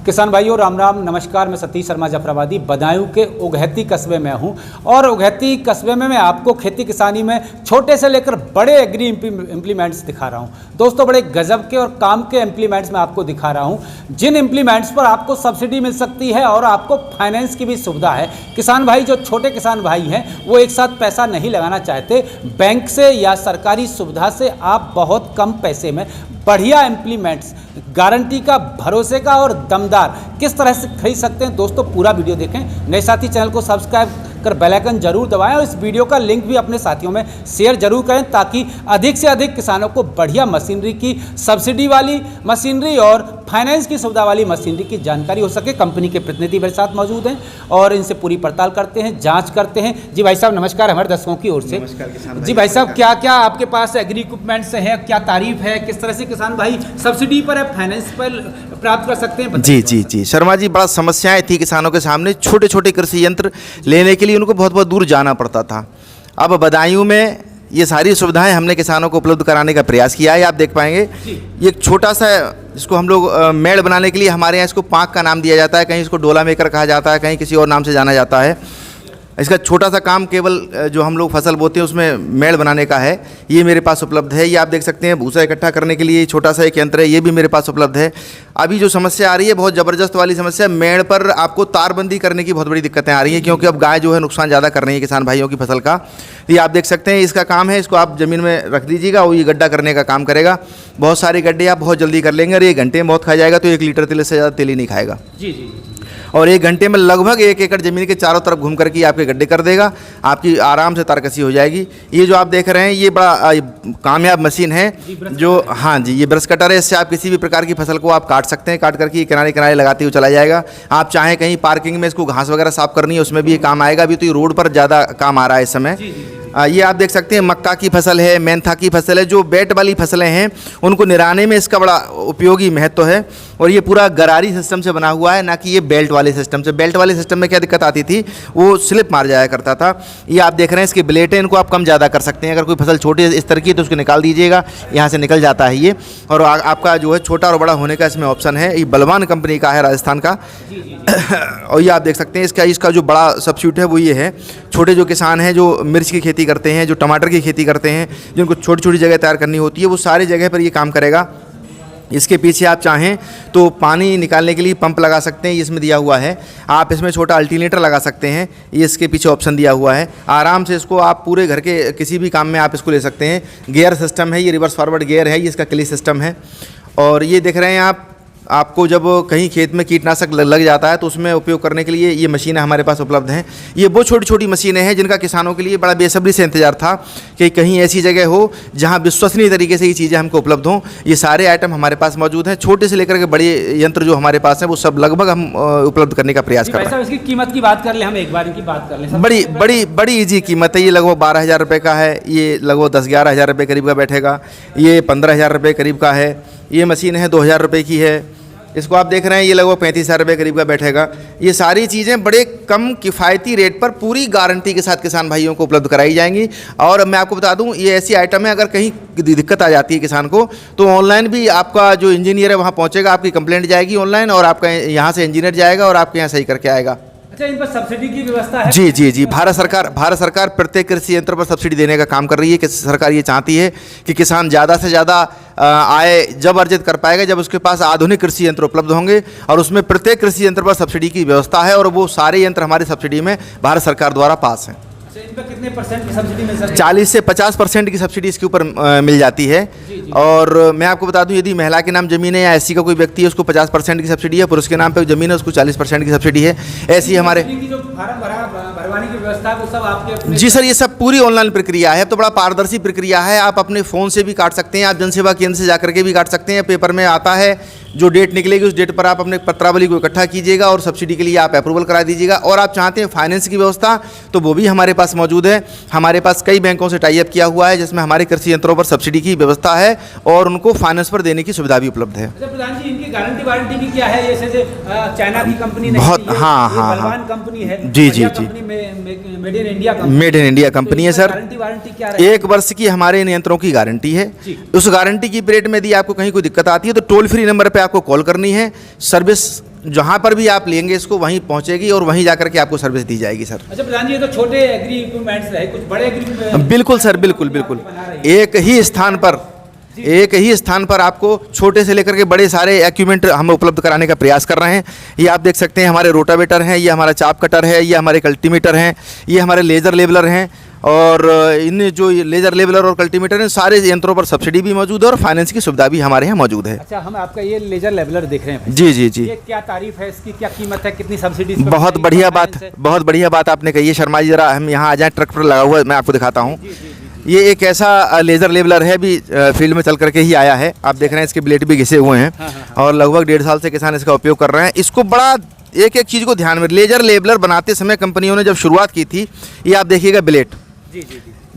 किसान भाइयों राम राम नमस्कार। मैं सतीश शर्मा जफराबादी बदायूं के उगैती कस्बे में हूं और उगैती कस्बे में मैं आपको खेती किसानी में छोटे से लेकर बड़े एग्री इम्प्लीमेंट्स दिखा रहा हूं। दोस्तों बड़े गजब के और काम के इम्प्लीमेंट्स मैं आपको दिखा रहा हूं जिन इम्प्लीमेंट्स पर आपको सब्सिडी मिल सकती है और आपको फाइनेंस की भी सुविधा है। किसान भाई जो छोटे किसान भाई हैं वो एक साथ पैसा नहीं लगाना चाहते, बैंक से या सरकारी सुविधा से आप बहुत कम पैसे में बढ़िया इम्प्लीमेंट्स गारंटी का, भरोसे का और दमदार किस तरह से खरीद सकते हैं। दोस्तों पूरा वीडियो देखें। नए साथी चैनल को सब्सक्राइब कर बेल आइकन जरूर दबाएं और इस वीडियो का लिंक भी अपने साथियों में शेयर जरूर करें ताकि अधिक से अधिक किसानों को बढ़िया मशीनरी की, सब्सिडी वाली मशीनरी और फाइनेंस की सुविधा वाली मशीनरी की जानकारी हो सके। कंपनी के प्रतिनिधि मेरे साथ मौजूद हैं और इनसे पूरी पड़ताल करते हैं, जांच करते हैं। जी भाई साहब नमस्कार हमारे दर्शकों की ओर से। जी भाई साहब क्या क्या आपके पास एग्री इक्विपमेंट्स हैं, क्या तारीफ है, किस तरह से किसान भाई सब्सिडी पर फाइनेंस पर प्राप्त कर सकते हैं? जी शर्मा जी, बड़ा समस्याएं थी किसानों के सामने। छोटे छोटे कृषि यंत्र लेने के लिए उनको बहुत बहुत दूर जाना पड़ता था। अब बदायूं में ये सारी सुविधाएं हमने किसानों को उपलब्ध कराने का प्रयास किया है। आप देख पाएंगे ये एक छोटा सा, इसको हम लोग मेड़ बनाने के लिए, हमारे यहाँ इसको पाँक का नाम दिया जाता है, कहीं इसको डोला मेकर कहा जाता है, कहीं किसी और नाम से जाना जाता है। इसका छोटा सा काम केवल जो हम लोग फसल बोते हैं उसमें मेड़ बनाने का है। ये मेरे पास उपलब्ध है। ये आप देख सकते हैं भूसा इकट्ठा करने के लिए छोटा सा एक यंत्र है, ये भी मेरे पास उपलब्ध है। अभी जो समस्या आ रही है बहुत ज़बरदस्त वाली समस्या, मेड़ पर आपको तारबंदी करने की बहुत बड़ी दिक्कतें आ रही हैं क्योंकि अब गाय जो है नुकसान ज़्यादा कर रही है किसान भाइयों की फसल का। ये आप देख सकते हैं इसका काम है, इसको आप ज़मीन में रख दीजिएगा और ये गड्ढा करने का काम करेगा। बहुत सारे गड्ढे आप बहुत जल्दी कर लेंगे और 1 घंटे में बहुत खा जाएगा, तो 1 लीटर तेल से ज़्यादा तेल ही नहीं खाएगा। जी। और 1 घंटे में लगभग 1 एकड़ ज़मीन के चारों तरफ घूम करके आपके गड्ढे कर देगा, आपकी आराम से तारकसी हो जाएगी। ये जो आप देख रहे हैं ये बड़ा कामयाब मशीन है जो, हाँ जी, ये ब्रश कटर है। इससे आप किसी भी प्रकार की फसल को आप काट सकते हैं, काट करके किनारे किनारे लगाते हुए चला जाएगा। आप चाहें कहीं पार्किंग में इसको घास वगैरह साफ करनी है उसमें भी ये काम आएगा। अभी तो ये रोड पर ज़्यादा काम आ रहा है इस समय। ये आप देख सकते हैं मक्का की फसल है, मेंथा की फसल है, जो बेट वाली फसलें हैं उनको निराने में इसका बड़ा उपयोगी महत्व है। और ये पूरा गरारी सिस्टम से बना हुआ है, ना कि ये बेल्ट वाले सिस्टम से। बेल्ट वाले सिस्टम में क्या दिक्कत आती थी, वो स्लिप मार जाया करता था। ये आप देख रहे हैं इसके ब्लेटें, इनको आप कम ज़्यादा कर सकते हैं। अगर कोई फसल छोटी इस तरह की तो उसको निकाल दीजिएगा, यहाँ से निकल जाता है ये। और आपका जो है छोटा और बड़ा होने का इसमें ऑप्शन है। ये बलवान कंपनी का है, राजस्थान का। और ये आप देख सकते हैं इसका जो बड़ा सब्सिट्यूट है वो ये है। छोटे जो किसान हैं जो मिर्च की खेती करते हैं, जो टमाटर की खेती करते हैं, जिनको छोटी छोटी जगह तैयार करनी होती है, वो सारी जगह पर ये काम करेगा। इसके पीछे आप चाहें तो पानी निकालने के लिए पंप लगा सकते हैं, ये इसमें दिया हुआ है। आप इसमें छोटा अल्टरनेटर लगा सकते हैं, ये इसके पीछे ऑप्शन दिया हुआ है। आराम से इसको आप पूरे घर के किसी भी काम में आप इसको ले सकते हैं। गियर सिस्टम है, ये रिवर्स फॉरवर्ड गियर है, ये इसका क्ली सिस्टम है। और ये देख रहे हैं आपको जब कहीं खेत में कीटनाशक लग जाता है तो उसमें उपयोग करने के लिए ये मशीनें हमारे पास उपलब्ध हैं। ये वो छोटी छोटी मशीनें हैं जिनका किसानों के लिए बड़ा बेसब्री से इंतजार था कि कहीं ऐसी जगह हो जहां विश्वसनीय तरीके से ये चीज़ें हमको उपलब्ध हों। ये सारे आइटम हमारे पास मौजूद हैं, छोटे से लेकर के बड़े यंत्र जो हमारे पास हैं वो सब लगभग हम उपलब्ध करने का प्रयास कर रहे हैं। इसकी कीमत की बात कर ले, हम एक बार इनकी बात कर लें। बड़ी ईजी कीमत है। ये लगभग 12,000 रुपये का है, ये लगभग 10-11 हज़ार रुपये करीब का बैठेगा। ये 15,000 रुपये करीब का है। ये मशीन है 2,000 रुपये की है। इसको आप देख रहे हैं ये लगभग 35,000 रुपये करीब का बैठेगा। ये सारी चीज़ें बड़े कम किफ़ायती रेट पर पूरी गारंटी के साथ किसान भाइयों को उपलब्ध कराई जाएंगी। और मैं आपको बता दूं ये ऐसी आइटम है, अगर कहीं दिक्कत आ जाती है किसान को तो ऑनलाइन भी आपका जो इंजीनियर है वहाँ पहुँचेगा, आपकी कंप्लेंट जाएगी ऑनलाइन और आपका यहाँ से इंजीनियर जाएगा और आपके यहाँ सही करके आएगा। अच्छा, इन पर सब्सिडी की व्यवस्था है? जी। भारत सरकार प्रत्येक कृषि यंत्र पर सब्सिडी देने का काम कर रही है। कि सरकार ये चाहती है कि किसान ज़्यादा से ज़्यादा आय जब अर्जित कर पाएगा जब उसके पास आधुनिक कृषि यंत्र उपलब्ध होंगे। और उसमें प्रत्येक कृषि यंत्र पर सब्सिडी की व्यवस्था है और वो सारे यंत्र हमारी सब्सिडी में भारत सरकार द्वारा पास हैं। इन पर कितने % की सब्सिडी मिल सकती है? 40 से 50% की सब्सिडी इसके ऊपर मिल जाती है। जी। और मैं आपको बता दूं यदि महिला के नाम ज़मीन है या एससी का कोई व्यक्ति है उसको 50% की सब्सिडी है, पुरुष के नाम पे ज़मीन है उसको 40% की सब्सिडी है। ऐसी हमारे भरवाने की व्यवस्था वो सब आपके? जी सर, ये सब पूरी ऑनलाइन प्रक्रिया है। तो बड़ा पारदर्शी प्रक्रिया है। आप अपने फ़ोन से भी काट सकते हैं, आप जनसेवा केंद्र से जाकर के भी काट सकते हैं। पेपर में आता है, जो डेट निकलेगी उस डेट पर आप अपने पत्रावली को इकट्ठा कीजिएगा और सब्सिडी के लिए आप अप्रूवल करा दीजिएगा। और आप चाहते हैं फाइनेंस की व्यवस्था तो वो भी हमारे पास मौजूद है। हमारे पास कई बैंकों से टाई अप किया हुआ है जिसमें हमारे कृषि यंत्रों पर सब्सिडी की व्यवस्था है और उनको फाइनेंस पर देने की सुविधा भी उपलब्ध है। प्रधान जी, इनकी गारंटी वारंटी भी क्या है? जैसे चाइना की कंपनी नहीं, बहुत हाँ कंपनी है। जी मेड इन इंडिया कंपनी है सर। गारंटी वारंटी क्या है? 1 वर्ष की हमारे इन यंत्रों की गारंटी है। उस गारंटी की पीरियड में यदि आपको कहीं कोई दिक्कत आती है तो टोल फ्री नंबर पर आपको कॉल करनी है। सर्विस जहाँ पर भी आप लेंगे इसको वहीं पहुँचेगी और वहीं जाकर के आपको सर्विस दी जाएगी सर। अच्छा प्रधान जी, ये तो छोटे एग्री इक्विपमेंट्स रहे, कुछ बड़े एग्री बिल्कुल सर, बिल्कुल बिल्कुल। एक ही स्थान पर आपको छोटे से लेकर के बड़े सारे इक्विपमेंट हम उपलब्ध कराने का प्रयास कर रहे हैं। ये आप देख सकते हैं, हमारे रोटावेटर हैं, ये हमारा चाप कटर है, ये हमारे कल्टीमीटर हैं, ये हमारे लेज़र लेवलर हैं। और इन जो लेज़र लेवलर और कल्टीमीटर हैं, सारे यंत्रों पर सब्सिडी भी मौजूद है और फाइनेंस की सुविधा भी हमारे यहाँ मौजूद है। अच्छा, हम आपका ये लेजर लेवलर देख रहे हैं। जी जी जी। ये क्या तारीफ है इसकी, क्या कीमत है, कितनी सब्सिडी? बहुत बढ़िया बात आपने कही है शर्मा जी। जरा हम यहाँ आ जाएँ, ट्रक पर लगा हुआ है, मैं आपको दिखाता हूँ। ये एक ऐसा लेज़र लेवलर है, भी फील्ड में चल करके ही आया है। आप देख रहे हैं इसके ब्लेड भी घिसे हुए हैं। और लगभग 1.5 साल से किसान इसका उपयोग कर रहे हैं। इसको बड़ा एक चीज़ को ध्यान में, लेज़र लेवलर बनाते समय कंपनियों ने जब शुरुआत की थी, ये आप देखिएगा ब्लेड,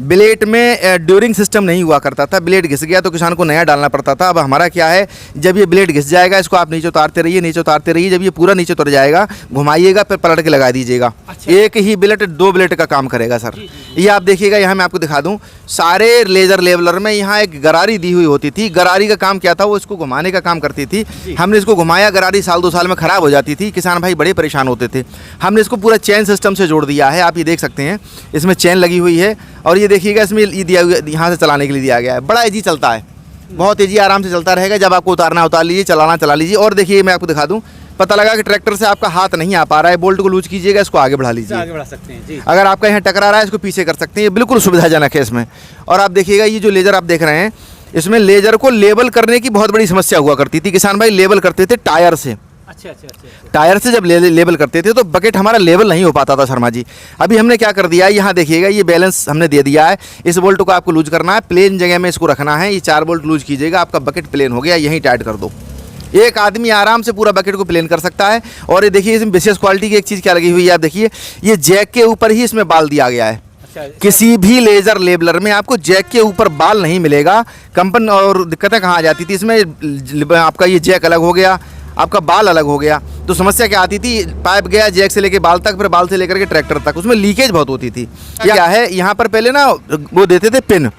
ब्लेड में ड्यूरिंग सिस्टम नहीं हुआ करता था। ब्लेड घिस गया तो किसान को नया डालना पड़ता था। अब हमारा क्या है, जब ये ब्लेड घिस जाएगा, इसको आप नीचे उतारते रहिए। जब ये पूरा नीचे उतर जाएगा, घुमाइएगा, फिर पलट के लगा दीजिएगा। अच्छा। एक ही ब्लेड 2 ब्लेड का काम करेगा सर। ये आप देखिएगा, यहाँ मैं आपको दिखा दूँ, सारे लेज़र लेवलर में यहाँ एक गरारी दी हुई होती थी। गरारी का काम क्या था, वो इसको घुमाने का काम करती थी। हमने इसको घुमाया, गरारी 1-2 साल में ख़राब हो जाती थी, किसान भाई बड़े परेशान होते थे। हमने इसको पूरा चेन सिस्टम से जोड़ दिया है। आप ये देख सकते हैं, इसमें चेन लगी हुई है। और ये देखिएगा, इसमें ये दिया हुआ, यहाँ से चलाने के लिए दिया गया है। बड़ा ईजी चलता है, बहुत ईजी, आराम से चलता रहेगा। जब आपको उतारना उतार लीजिए, चलाना चला लीजिए। और देखिए, मैं आपको दिखा दूँ, पता लगा कि ट्रैक्टर से आपका हाथ नहीं आ पा रहा है, बोल्ट को लूज कीजिएगा, इसको आगे बढ़ा लीजिए, आगे बढ़ा सकते हैं जी। अगर आपका यहाँ टकरा रहा है, इसको पीछे कर सकते हैं। ये बिल्कुल सुविधाजनक है इसमें। और आप देखिएगा, ये जो लेज़र आप देख रहे हैं, इसमें लेज़र को लेबल करने की बहुत बड़ी समस्या हुआ करती थी। किसान भाई लेबल करते थे टायर से। अच्छा। टायर से जब लेबल करते थे तो बकेट हमारा लेवल नहीं हो पाता था शर्मा जी। अभी हमने क्या कर दिया है, यहाँ देखिएगा, ये बैलेंस हमने दे दिया है। इस बोल्ट को आपको लूज करना है, प्लेन जगह में इसको रखना है। ये 4 बोल्ट लूज कीजिएगा, आपका बकेट प्लेन हो गया, यहीं टाइट कर दो। एक आदमी आराम से पूरा बकेट को प्लेन कर सकता है। और ये देखिए, इसमें विशेष क्वालिटी की एक चीज़ क्या लगी हुई है, आप देखिए, ये जैक के ऊपर ही इसमें बाल दिया गया है। किसी भी लेज़र लेवलर में आपको जैक के ऊपर बाल नहीं मिलेगा। कंपन और दिक्कतें कहाँ आ जाती थी, इसमें आपका ये जैक अलग हो गया, आपका बाल अलग हो गया। तो समस्या क्या आती थी, पाइप गया जैक से लेके बाल तक, फिर बाल से लेकर के ट्रैक्टर तक, उसमें लीकेज बहुत होती थी। क्या है, यहाँ पर पहले ना वो देते थे पिन,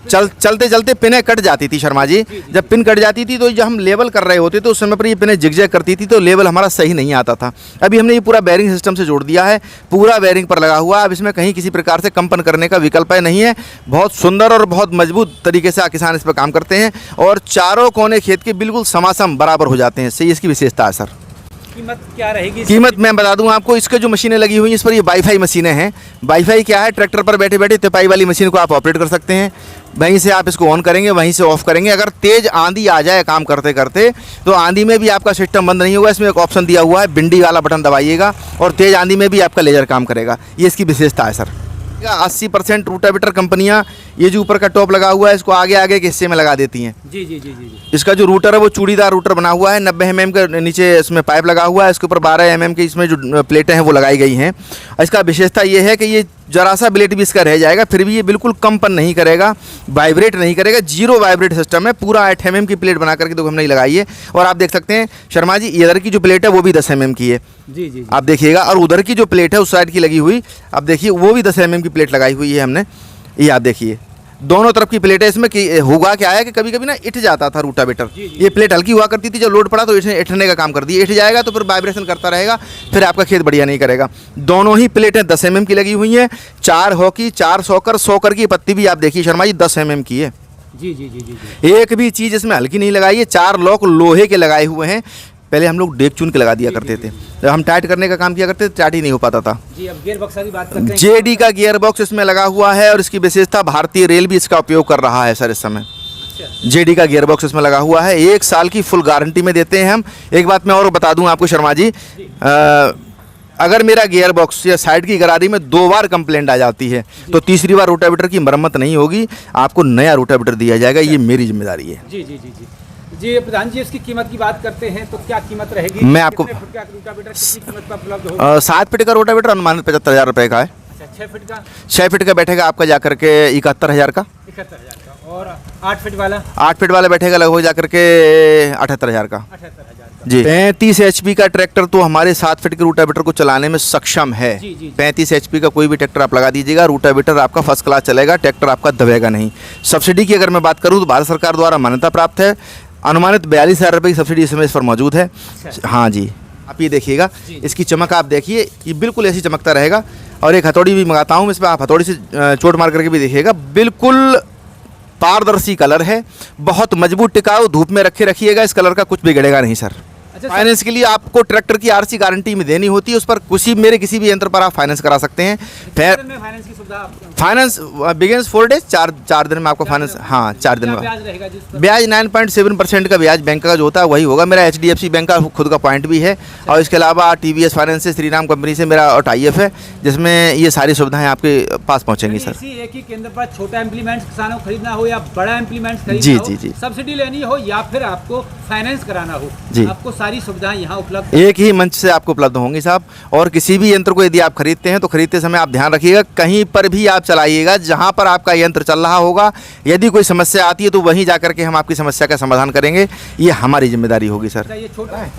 चलते चलते पिनें कट जाती थी शर्मा जी। जब पिन कट जाती थी तो जब हम लेवल कर रहे होते तो उस समय पर ये पिनें जिगजैग करती थी, तो लेवल हमारा सही नहीं आता था। अभी हमने ये पूरा बेयरिंग सिस्टम से जोड़ दिया है, पूरा बेयरिंग पर लगा हुआ। अब इसमें कहीं किसी प्रकार से कंपन करने का विकल्प नहीं है। बहुत सुंदर और बहुत मजबूत तरीके से किसान इस पर काम करते हैं और चारों कोने खेत के बिल्कुल समासम बराबर हो जाते हैं। सही, इसकी विशेषता है सर। कीमत क्या रहेगी? कीमत मैं बता दूं आपको, इसके जो मशीनें लगी हुई हैं, इस पर ये वाईफाई मशीनें हैं। वाईफाई क्या है, ट्रैक्टर पर बैठे बैठे तिपाई वाली मशीन को आप ऑपरेट कर सकते हैं। वहीं से आप इसको ऑन करेंगे, वहीं से ऑफ करेंगे। अगर तेज़ आंधी आ जाए काम करते करते, तो आंधी में भी आपका सिस्टम बंद नहीं होगा। इसमें एक ऑप्शन दिया हुआ है, बिंडी वाला बटन दबाइएगा और तेज़ आंधी में भी आपका लेजर काम करेगा। ये इसकी विशेषता है सर। 80% रूटावेटर कंपनियां ये जो ऊपर का टॉप लगा हुआ है, इसको आगे आगे के हिस्से में लगा देती हैं। जी जी जी जी। इसका जो रूटर है वो चूड़ीदार रूटर बना हुआ है। 90 mm का नीचे इसमें पाइप लगा हुआ है, इसके ऊपर 12 mm की इसमें जो प्लेटें हैं वो लगाई गई हैं। इसका विशेषता ये है कि ये जरा सा ब्लेड भी इसका रह जाएगा, फिर भी ये बिल्कुल कंपन नहीं करेगा, वाइब्रेट नहीं करेगा। 0 वाइब्रेट सिस्टम है। पूरा 8 mm की प्लेट बना करके तो हमने लगाई है। और आप देख सकते हैं शर्मा जी, इधर की जो प्लेट है वो भी 10 mm की है। जी जी। आप देखिएगा, और उधर की जो प्लेट है उस साइड की लगी हुई, आप देखिए, वो भी 10 mm की प्लेट लगाई हुई है हमने। ये आप देखिए, दोनों तरफ की प्लेटें। इसमें होगा क्या है कि कभी कभी ना इठ जाता था रूटावेटर। ये प्लेट हल्की हुआ करती थी, जब लोड पड़ा तो इठने का काम कर दिया। इठ जाएगा तो फिर वाइब्रेशन करता रहेगा, फिर आपका खेत बढ़िया नहीं करेगा। दोनों ही प्लेटें 10 mm की लगी हुई हैं। 4 हॉकी, 4 सॉकर की पत्ती भी आप देखिए शर्मा जी 10 mm की है। जी जी जी जी। एक भी चीज़ इसमें हल्की नहीं लगाई है। 4 लॉक लोहे के लगाए हुए हैं। पहले हम लोग डेक चुन के लगा दिया करते थे, जब हम टाइट करने का काम किया करते थे, टाइट ही नहीं हो पाता था। जी, अब गियर बॉक्स की बात करते हैं। जेडी का गियर बॉक्स इसमें लगा हुआ है और इसकी विशेषता, भारतीय रेल भी इसका उपयोग कर रहा है सर इस समय। जेडी का गियर बॉक्स इसमें लगा हुआ है। 1 साल की फुल गारंटी में देते हैं हम। एक बात मैं और बता दूं आपको शर्मा जी, अगर मेरा गियर बॉक्स या साइड की गरारी में 2 बार कंप्लेंट आ जाती है तो तीसरी बार रोटावेटर की मरम्मत नहीं होगी, आपको नया रोटावेटर दिया जाएगा। ये मेरी जिम्मेदारी है। जी जी जी जी जी। प्रधान जी, इसकी कीमत की बात करते हैं तो क्या कीमत रहेगी? मैं आपको 7 फीट का रोटावेटर अनुमानित 75,000 रुपये का है। अच्छा, 6 फीट का बैठेगा आपका जाकर के 71,000 का। 71,000 का। और 8 फीट वाला? 8 फीट वाला बैठेगा लगभग जाकर के 78,000 का। 78,000 का जी। 35 HP का ट्रैक्टर तो हमारे 7 फीट के रोटावेटर को चलाने में सक्षम है। 35 HP का कोई भी ट्रैक्टर आप लगा दीजिएगा, रोटावेटर आपका फर्स्ट क्लास चलेगा, ट्रैक्टर आपका दबेगा नहीं। सब्सिडी की अगर मैं बात करूँ तो भारत सरकार द्वारा मान्यता प्राप्त है। अनुमानित 42,000 रुपये की सब्सिडी इस समय इस पर मौजूद है। हाँ जी। आप ये देखिएगा, जी। इसकी चमक आप देखिए, ये बिल्कुल ऐसी चमकता रहेगा। और एक हथौड़ी भी मंगाता हूँ, इस पर आप हथौड़ी से चोट मार करके भी देखिएगा, बिल्कुल पारदर्शी कलर है, बहुत मजबूत टिकाऊ, धूप में रखिएगा, इस कलर का कुछ बिगड़ेगा नहीं सर। अच्छा फाइनेंस के लिए आपको ट्रैक्टर की आरसी गारंटी में देनी होती है, उस पर किसी भी यंत्र पर आप फाइनेंस करा सकते हैं। फिर में फाइनेंस की सुविधा फाइनेंस बिगिंस 4 डेज, चार दिन में आपको फाइनेंस, हाँ 4 दिन में ब्याज रहेगा जिस पर? ब्याज 9.7% का ब्याज बैंक का जो होता है वही होगा। मेरा HDFC बैंक का खुद का पॉइंट भी है, और इसके अलावा TVS फाइनेंस से, श्रीराम कंपनी से मेरा टाई-अप है, जिसमें ये सारी सुविधाएं आपके पास पहुंचेंगी सर। इसी एक ही केंद्र पर छोटा इम्प्लीमेंट्स किसानों को खरीदना हो या बड़ा इम्प्लीमेंट्स जी, खरीदना हो, जी, जी। सब्सिडी लेनी हो या फिर आपको फाइनेंस कराना हो, जी। आपको सारी सुविधाएं यहाँ उपलब्ध। एक ही मंच से आपको उपलब्ध होंगी साहब। और किसी भी यंत्र को यदि आप खरीदते हैं तो खरीदते समय आप ध्यान रखिएगा, कहीं पर भी आप चलाइएगा जहां पर आपका यंत्र चल रहा होगा, यदि कोई समस्या आती है तो वहीं जा करके हम आपकी समस्या का समाधान करेंगे, ये हमारी जिम्मेदारी होगी सर। ये छोटा है,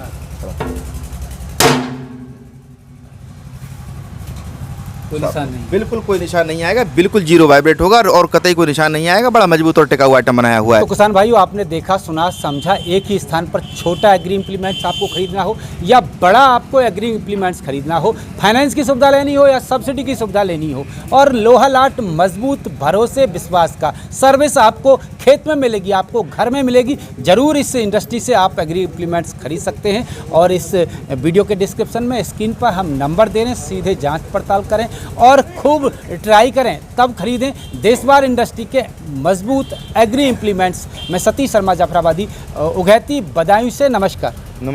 कोई निशान नहीं। बिल्कुल कोई निशान नहीं आएगा, बिल्कुल जीरो वाइब्रेट होगा, और कतई कोई निशान नहीं आएगा। बड़ा मजबूत और टिकाऊ आइटम बनाया हुआ है। तो किसान भाइयों, आपने देखा, सुना, समझा, एक ही स्थान पर छोटा एग्री इम्प्लीमेंट्स आपको खरीदना हो या बड़ा आपको एग्री इम्प्लीमेंट्स खरीदना हो, फाइनेंस की सुविधा लेनी हो या सब्सिडी की सुविधा लेनी हो, और लोहा लाट मजबूत, भरोसे, विश्वास का सर्विस आपको खेत में मिलेगी, आपको घर में मिलेगी। ज़रूर इस इंडस्ट्री से आप एग्री इम्प्लीमेंट्स खरीद सकते हैं। और इस वीडियो के डिस्क्रिप्शन में स्क्रीन पर हम नंबर दे रहे हैं, सीधे जाँच पड़ताल करें और खूब ट्राई करें, तब खरीदें। देशवार इंडस्ट्री के मजबूत एग्री इम्प्लीमेंट्स। मैं सतीश शर्मा जाफराबादी, उगैती, बदायूं से। नमस्कार।